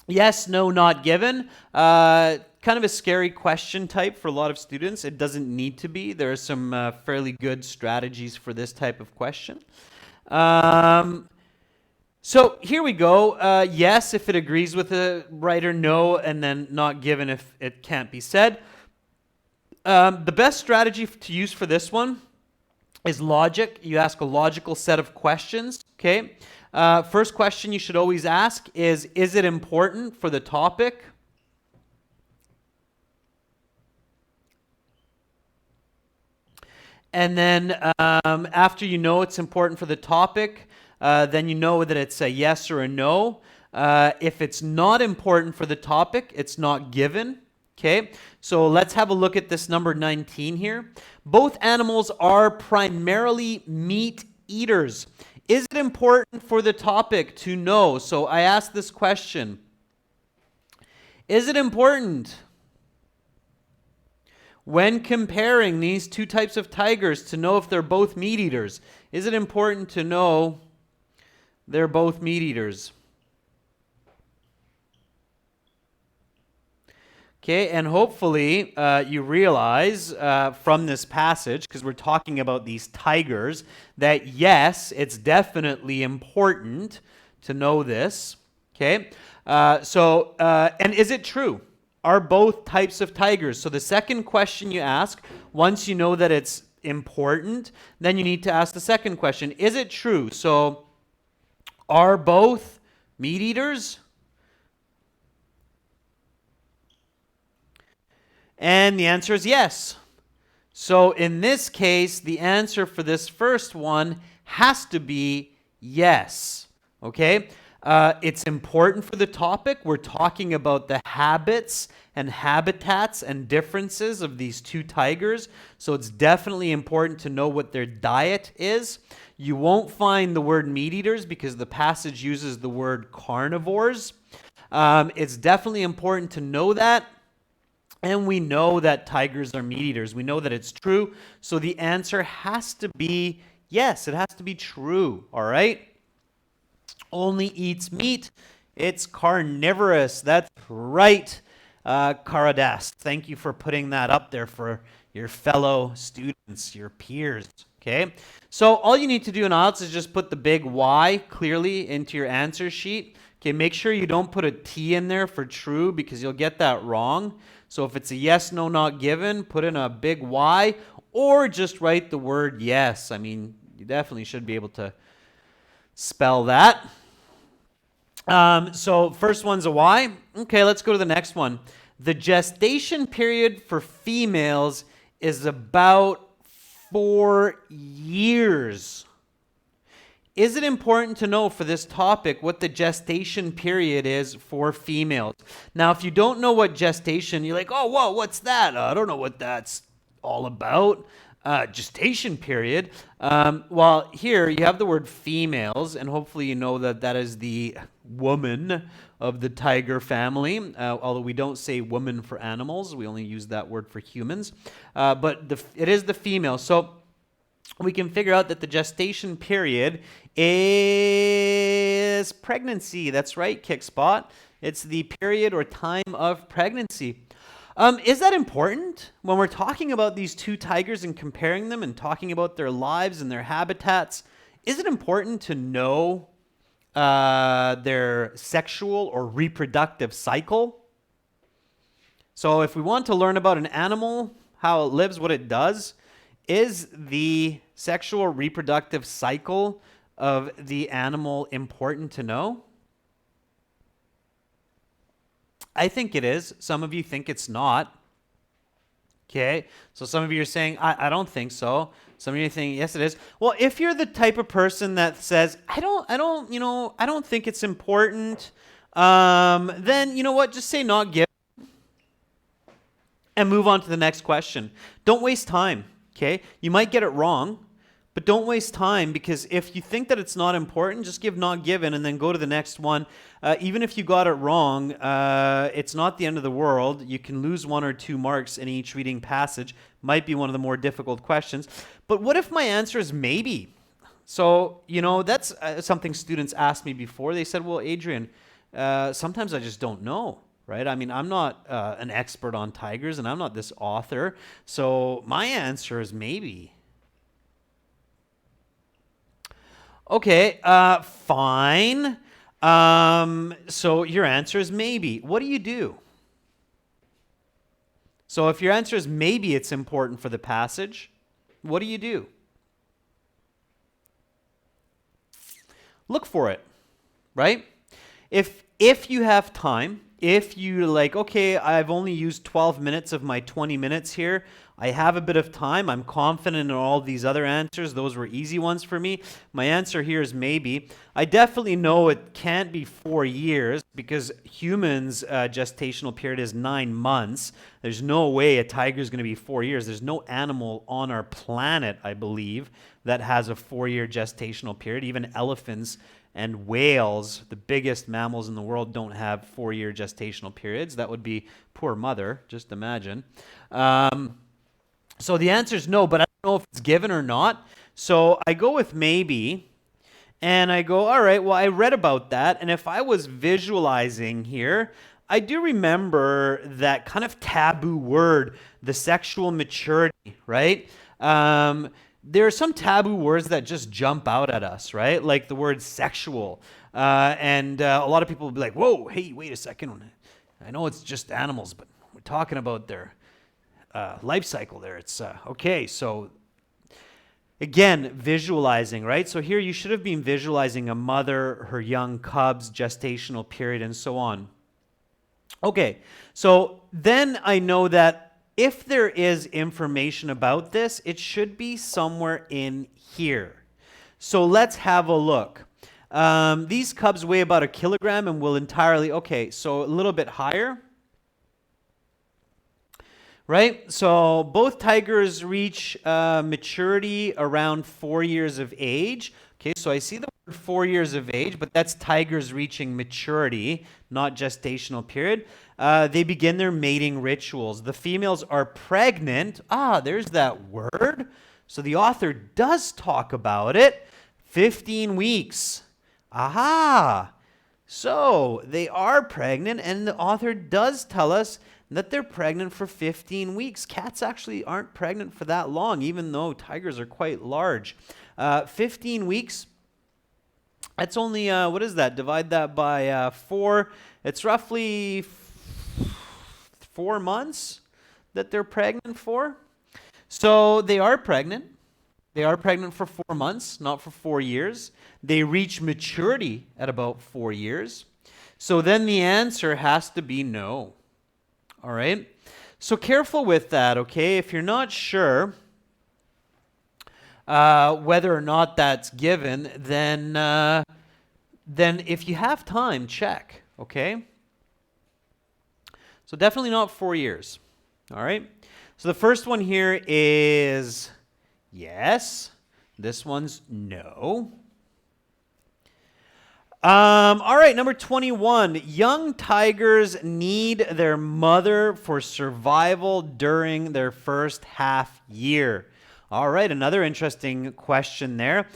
yes, no, not given. Kind of a scary question type for a lot of students. It doesn't need to be. There are some fairly good strategies for this type of question. So here we go. Yes, if it agrees with the writer, no, and then not given if it can't be said. The best strategy to use for this one is logic. You ask a logical set of questions, okay? First question you should always ask is it important for the topic? And then after you know it's important for the topic, then you know that it's a yes or a no. If it's not important for the topic, it's not given. Okay, so let's have a look at this number 19 here. Both animals are primarily meat eaters. Is it important for the topic to know? So I asked this question. Is it important when comparing these two types of tigers to know if they're both meat eaters? Is it important to know they're both meat eaters? Okay, and hopefully you realize from this passage, because we're talking about these tigers, that yes, it's definitely important to know this. Okay, and is it true? Are both types of tigers? So the second question you ask, once you know that it's important, then you need to ask the second question. Is it true? So are both meat eaters? And the answer is yes. So in this case, the answer for this first one has to be yes. Okay? It's important for the topic. We're talking about the habits and habitats and differences of these two tigers. So it's definitely important to know what their diet is. You won't find the word meat eaters because the passage uses the word carnivores. It's definitely important to know that. And we know that tigers are meat eaters. We know that it's true. So the answer has to be yes, it has to be true. All right? Only eats meat. It's carnivorous. That's right, Karadas. Thank you for putting that up there for your fellow students, your peers. Okay? So all you need to do in IELTS is just put the big Y clearly into your answer sheet. Okay, make sure you don't put a T in there for true because you'll get that wrong. So if it's a yes, no, not given, put in a big Y or just write the word yes. I mean, you definitely should be able to spell that. So first one's a Y. Okay, let's go to the next one. The gestation period for females is about 4 years. Is it important to know for this topic what the gestation period is for females? Now, if you don't know what gestation, you're like, oh, whoa, what's that? I don't know what that's all about. Gestation period. Well, here you have the word females, and hopefully you know that that is the woman of the tiger family, although we don't say woman for animals. We only use that word for humans. But it is the female. So we can figure out that the gestation period is pregnancy. That's right, Kickspot. It's the period or time of pregnancy. Is that important when we're talking about these two tigers and comparing them and talking about their lives and their habitats? Is it important to know their sexual or reproductive cycle? So if we want to learn about an animal, how it lives, what it does, is the sexual reproductive cycle of the animal important to know? I think it is. Some of you think it's not. Okay, so some of you are saying, I don't think so. Some of you are saying, yes, it is. Well, if you're the type of person that says, I don't think it's important, then you know what? Just say not given and move on to the next question. Don't waste time. Okay, you might get it wrong, but don't waste time, because if you think that it's not important, just give not given and then go to the next one. Even if you got it wrong, it's not the end of the world. You can lose 1 or 2 marks in each reading passage. Might be one of the more difficult questions. But what if my answer is maybe? So, that's something students asked me before. They said, well, Adrian, sometimes I just don't know. Right? I mean, I'm not an expert on tigers, and I'm not this author. So my answer is maybe. Okay, fine. So your answer is maybe. What do you do? So if your answer is maybe it's important for the passage, what do? Look for it, right? If you have time, if you like, okay, I've only used 12 minutes of my 20 minutes here, I have a bit of time, I'm confident in all these other answers, those were easy ones for me. My answer here is maybe. I definitely know it can't be 4 years because humans' gestational period is 9 months. There's no way a tiger is going to be 4 years. There's no animal on our planet, I believe, that has a 4-year gestational period. Even elephants and whales, the biggest mammals in the world, don't have 4-year gestational periods. That would be poor mother, just imagine. So the answer is no, but I don't know if it's given or not. So I go with maybe, and I go, all right, well, I read about that, and if I was visualizing here, I do remember that kind of taboo word, the sexual maturity, right? There are some taboo words that just jump out at us, right? Like the word sexual. And a lot of people will be like, whoa, hey, wait a second. I know it's just animals, but we're talking about their life cycle there. It's okay. So again, visualizing, right? So here you should have been visualizing a mother, her young cubs, gestational period, and so on. Okay, so then I know that if there is information about this, it should be somewhere in here. So let's have a look. These cubs weigh about 1 kilogram and will entirely, okay, so a little bit higher. Right? So both tigers reach maturity around 4 years of age. Okay, so I see the word 4 years of age, but that's tigers reaching maturity, not gestational period. They begin their mating rituals. The females are pregnant. There's that word. So the author does talk about it. 15 weeks. Aha! So they are pregnant, and the author does tell us that they're pregnant for 15 weeks. Cats actually aren't pregnant for that long, even though tigers are quite large. 15 weeks, that's only, what is that? Divide that by 4. It's roughly 4 months that they're pregnant for. So they are pregnant. They are pregnant for 4 months, not for 4 years. They reach maturity at about 4 years. So then the answer has to be no. All right? So careful with that, okay? If you're not sure whether or not that's given, then if you have time, check, okay? So definitely not 4 years. All right? So the first one here is yes. This one's no. All right, number 21. Young tigers need their mother for survival during their first half year. All right, another interesting question there.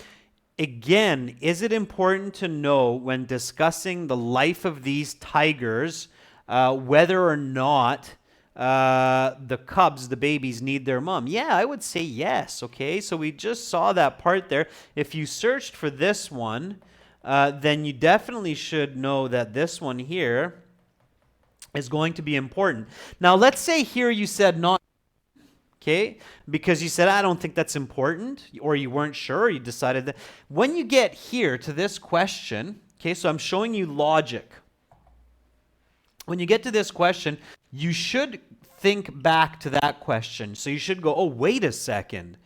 Again, is it important to know when discussing the life of these tigers whether or not the cubs, the babies, need their mom? Yeah, I would say yes, okay? So we just saw that part there. If you searched for this one, then you definitely should know that this one here is going to be important. Now, let's say here you said not, okay? Because you said, I don't think that's important, or you weren't sure, you decided that. When you get here to this question, okay, so I'm showing you logic. When you get to this question, you should think back to that question. So you should go, oh, wait a second.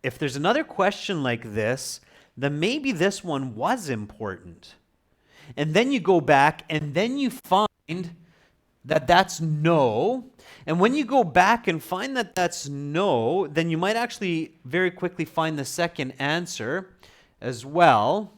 If there's another question like this, then maybe this one was important. And then you go back and then you find that that's no. And when you go back and find that that's no, then you might actually very quickly find the second answer as well.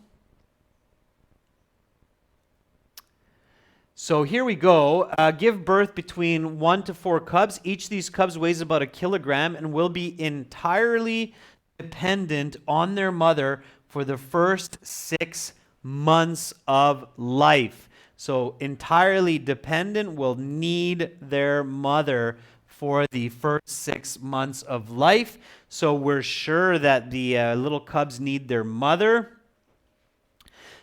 So here we go. Give birth between 1 to 4 cubs. Each of these cubs weighs about 1 kilogram and will be entirely dependent on their mother for the first 6 months of life. So entirely dependent, will need their mother for the first 6 months of life. So we're sure that the little cubs need their mother.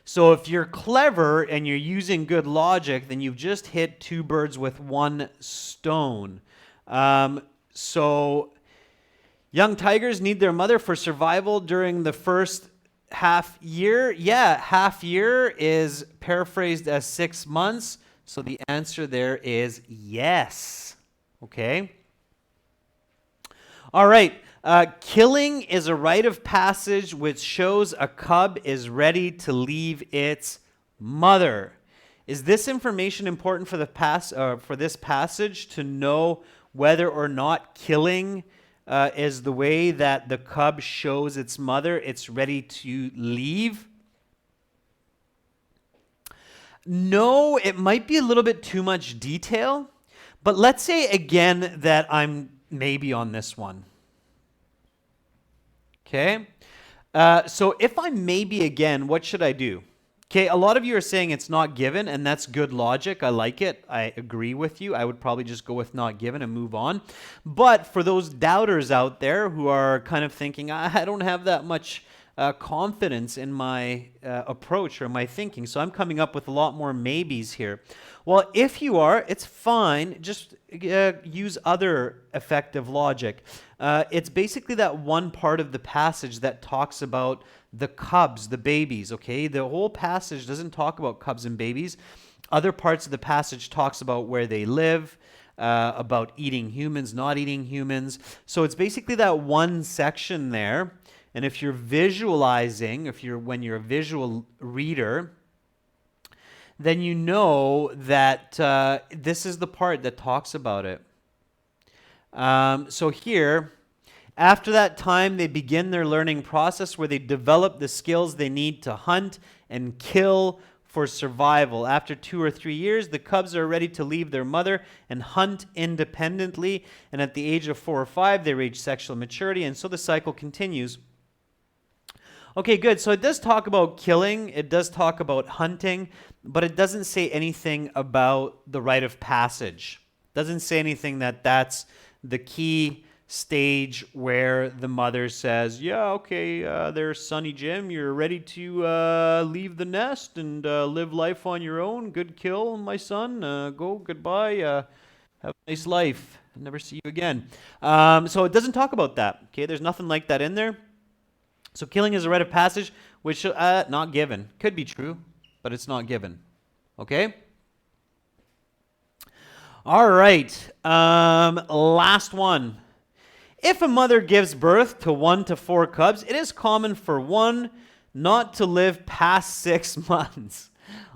So if you're clever and you're using good logic, then you've just hit 2 birds with 1 stone. So young tigers need their mother for survival during the first half year. Yeah, half year is paraphrased as 6 months. So the answer there is yes. Okay. All right. Killing is a rite of passage which shows a cub is ready to leave its mother. Is this information important for for this passage to know whether or not killing is the way that the cub shows its mother it's ready to leave? No, it might be a little bit too much detail, but let's say again that I'm maybe on this one. Okay. So if I'm maybe again, what should I do? Okay, a lot of you are saying it's not given, and that's good logic. I like it. I agree with you. I would probably just go with not given and move on. But for those doubters out there who are kind of thinking, I don't have that much confidence in my approach or my thinking, so I'm coming up with a lot more maybes here. Well, if you are, it's fine. Just use other effective logic. It's basically that one part of the passage that talks about the cubs, the babies, okay? The whole passage doesn't talk about cubs and babies. Other parts of the passage talks about where they live, about eating humans, not eating humans. So it's basically that one section there. And if you're visualizing, when you're a visual reader, then you know that this is the part that talks about it. So here, after that time, they begin their learning process where they develop the skills they need to hunt and kill for survival. After 2 or 3 years, the cubs are ready to leave their mother and hunt independently. And at the age of 4 or 5, they reach sexual maturity. And so the cycle continues. Okay, good. So it does talk about killing. It does talk about hunting. But it doesn't say anything about the rite of passage. It doesn't say anything that's the key stage where the mother says, yeah, okay, there's Sonny Jim. You're ready to leave the nest and live life on your own. Good kill, my son. Go, goodbye. Have a nice life. I'll never see you again. So it doesn't talk about that. Okay, there's nothing like that in there. So killing is a rite of passage, which not given. Could be true, but it's not given. Okay? All right. Last one. If a mother gives birth to 1 to 4 cubs, it is common for one not to live past 6 months.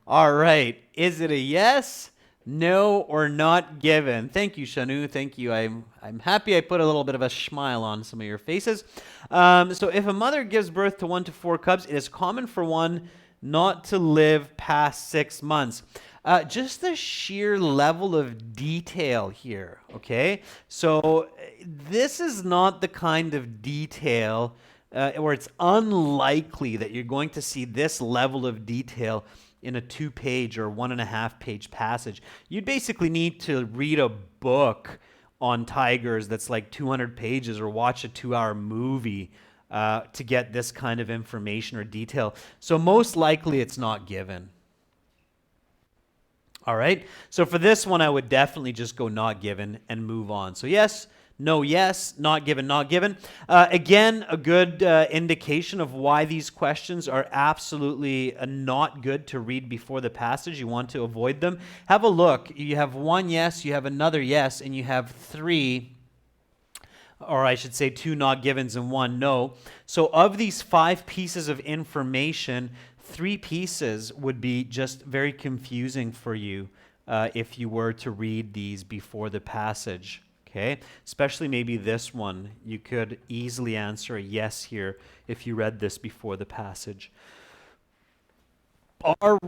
All right. Is it a yes, no, or not given? Thank you, Shanu. Thank you. I'm happy I put a little bit of a smile on some of your faces. So if a mother gives birth to 1 to 4 cubs, it is common for one not to live past 6 months. Just the sheer level of detail here, okay? So this is not the kind of detail where it's unlikely that you're going to see this level of detail in a 2-page or 1.5-page passage. You'd basically need to read a book on tigers that's like 200 pages or watch a 2-hour movie to get this kind of information or detail. So most likely it's not given. All right, so for this one, I would definitely just go not given and move on. So yes, no, yes, not given, not given. Again, a good indication of why these questions are absolutely not good to read before the passage. You want to avoid them. Have a look. You have 1 yes, you have another yes, and you have 3, or I should say 2 not givens and 1 no. So of these 5 pieces of information, 3 pieces would be just very confusing for you if you were to read these before the passage, okay? Especially maybe this one. You could easily answer a yes here if you read this before the passage. All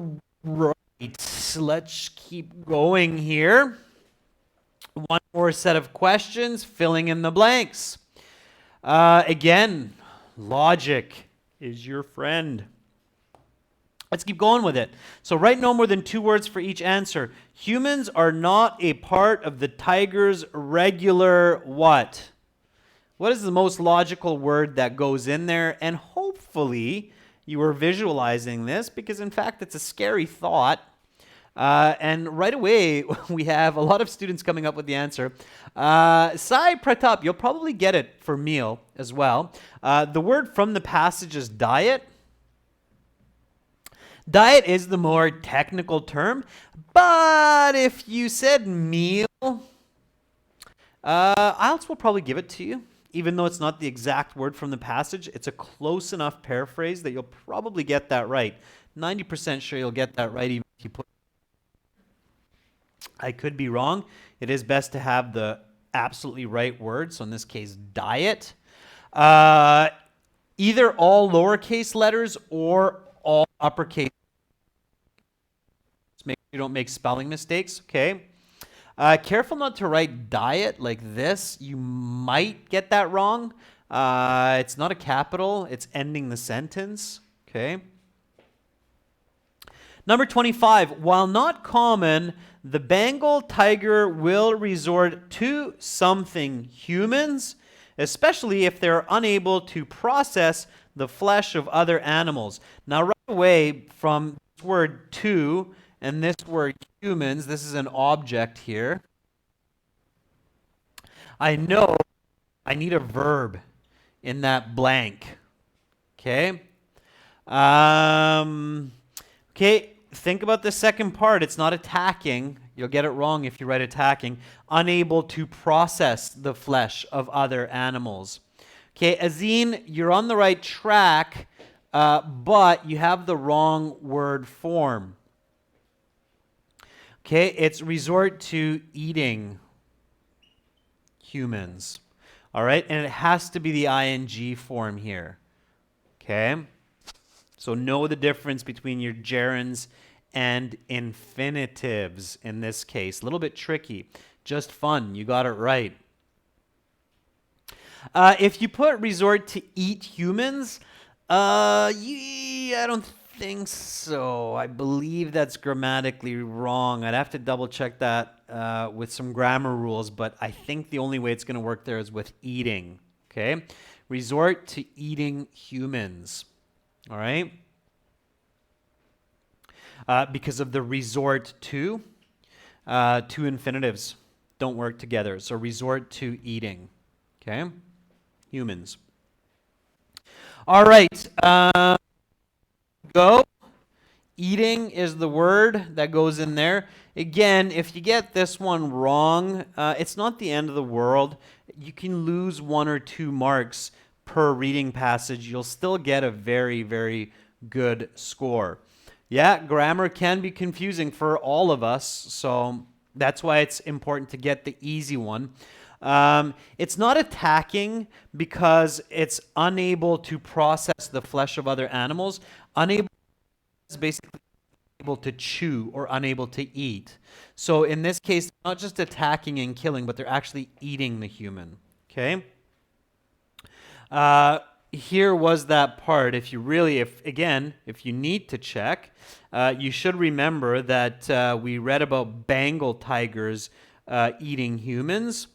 right, let's keep going here. One more set of questions, filling in the blanks. Again, logic is your friend. Let's keep going with it. So write no more than 2 words for each answer. Humans are not a part of the tiger's regular what? What is the most logical word that goes in there? And hopefully you are visualizing this because in fact it's a scary thought. And right away, we have a lot of students coming up with the answer. Sai Pratap, you'll probably get it for meal as well. The word from the passage is diet. Diet is the more technical term, but if you said meal, IELTS will probably give it to you. Even though it's not the exact word from the passage, it's a close enough paraphrase that you'll probably get that right. 90% sure you'll get that right even if you put. I could be wrong. It is best to have the absolutely right word. So in this case, diet. Either all lowercase letters or all uppercase. Just make sure you don't make spelling mistakes, okay? Careful not to write diet like this. You might get that wrong. It's not a capital. It's ending the sentence, okay? Number 25, while not common, the Bengal tiger will resort to something humans, especially if they're unable to process the flesh of other animals. Now, right away from this word to and this word humans, this is an object here. I know I need a verb in that blank. Okay? Okay, think about the second part. It's not attacking. You'll get it wrong if you write attacking. Unable to process the flesh of other animals. Okay, Azine, you're on the right track, but you have the wrong word form. Okay, it's resort to eating humans. All right, and it has to be the ing form here. Okay, so know the difference between your gerunds and infinitives in this case. A little bit tricky, just fun. You got it right. If you put resort to eat humans, I don't think so. I believe that's grammatically wrong. I'd have to double check that with some grammar rules, but I think the only way it's going to work there is with eating. Okay? Resort to eating humans. All right? Because of the resort to, two infinitives don't work together. So resort to eating. Okay? Humans. All right. Go. Eating is the word that goes in there. Again, if you get this one wrong, it's not the end of the world. You can lose 1 or 2 marks per reading passage. You'll still get a very, very good score. Yeah, grammar can be confusing for all of us, so that's why it's important to get the easy one. It's not attacking because it's unable to process the flesh of other animals. Unable is basically able to chew or unable to eat. So in this case, not just attacking and killing, but they're actually eating the human. Okay? Here was that part. If you need to check, you should remember that we read about Bengal tigers eating humans.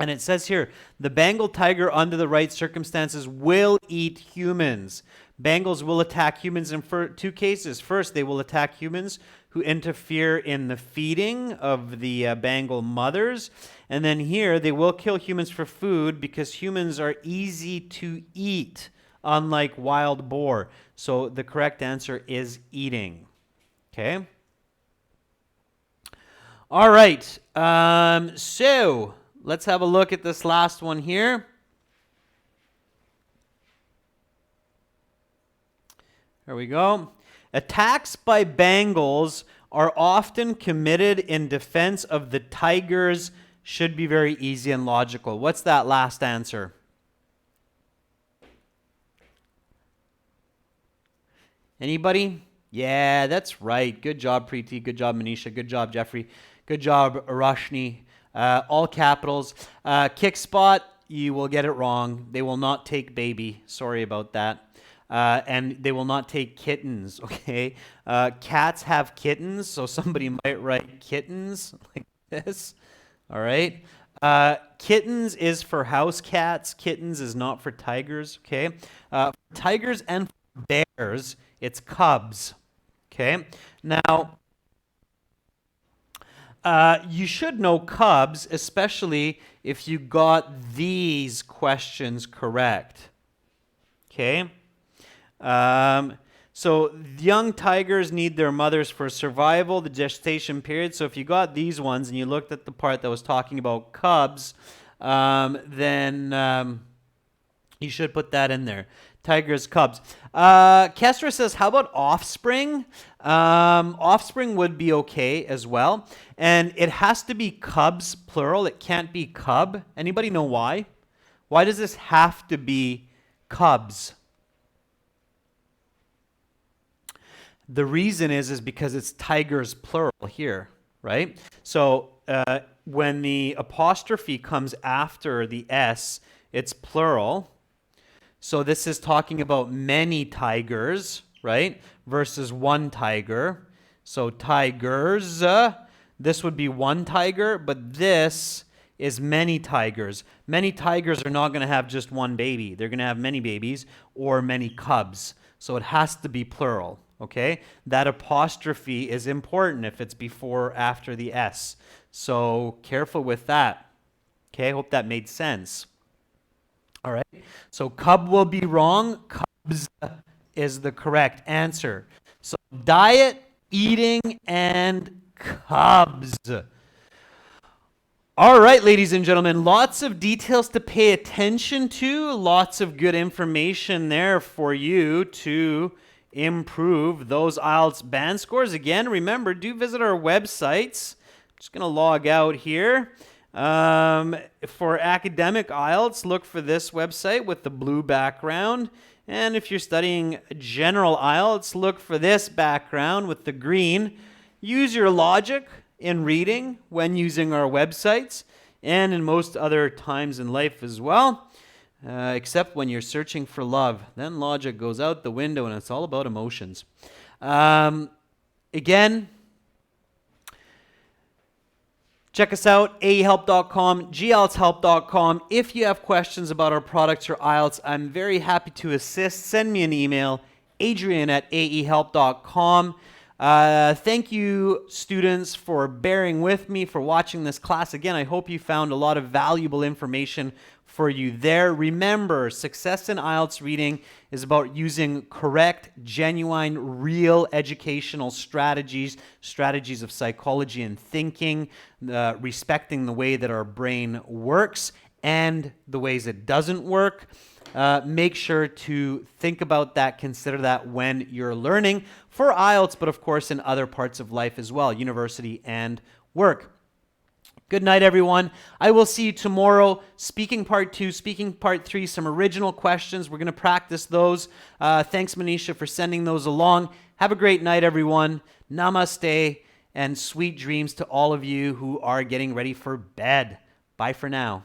And it says here, the Bengal tiger under the right circumstances will eat humans. Bengals will attack humans in 2 cases. First, they will attack humans who interfere in the feeding of the Bengal mothers. And then here, they will kill humans for food because humans are easy to eat, unlike wild boar. So the correct answer is eating. Okay? All right. So let's have a look at this last one here. There we go. Attacks by Bengals are often committed in defense of the tigers. Should be very easy and logical. What's that last answer? Anybody? Yeah, that's right. Good job, Preeti. Good job, Manisha. Good job, Jeffrey. Good job, Rashni. All capitals. Kick spot, you will get it wrong. They will not take baby. Sorry about that. And they will not take kittens, okay? Cats have kittens, so somebody might write kittens like this, all right? Kittens is for house cats. Kittens is not for tigers, okay? For tigers and bears, it's cubs, okay? Now, You should know cubs, especially if you got these questions correct. Okay? So young tigers need their mothers for survival, the gestation period. So if you got these ones and you looked at the part that was talking about cubs, then you should put that in there. Tigers, cubs. Kestra says, how about offspring? Offspring would be okay as well. And it has to be cubs, plural. It can't be cub. Anybody know why? Why does this have to be cubs? The reason is because it's tigers, plural here, right? So when the apostrophe comes after the S, it's plural. So this is talking about many tigers, right? Versus one tiger. So tigers, this would be one tiger, but this is many tigers. Many tigers are not going to have just one baby. They're going to have many babies or many cubs. So it has to be plural, okay? That apostrophe is important if it's before or after the S. So careful with that. Okay, I hope that made sense. All right, so cub will be wrong. Cubs is the correct answer. So diet, eating, and cubs. All right, ladies and gentlemen, lots of details to pay attention to. Lots of good information there for you to improve those IELTS band scores. Again, remember, do visit our websites. I'm just going to log out here. For academic IELTS, look for this website with the blue background. And if you're studying general IELTS, look for this background with the green. Use your logic in reading when using our websites and in most other times in life as well, except when you're searching for love. Then logic goes out the window and it's all about emotions. Again, check us out, aehelp.com, glshelp.com. If you have questions about our products or IELTS, I'm very happy to assist. Send me an email, adrian@aehelp.com. Thank you, students, for bearing with me, for watching this class. Again, I hope you found a lot of valuable information for you there. Remember, success in IELTS reading is about using correct, genuine, real educational strategies of psychology and thinking, respecting the way that our brain works and the ways it doesn't work. Make sure to think about that, consider that when you're learning for IELTS, but of course in other parts of life as well, university and work. Good night, everyone. I will see you tomorrow. Speaking part 2, speaking part 3, some original questions. We're going to practice those. Thanks, Manisha, for sending those along. Have a great night, everyone. Namaste and sweet dreams to all of you who are getting ready for bed. Bye for now.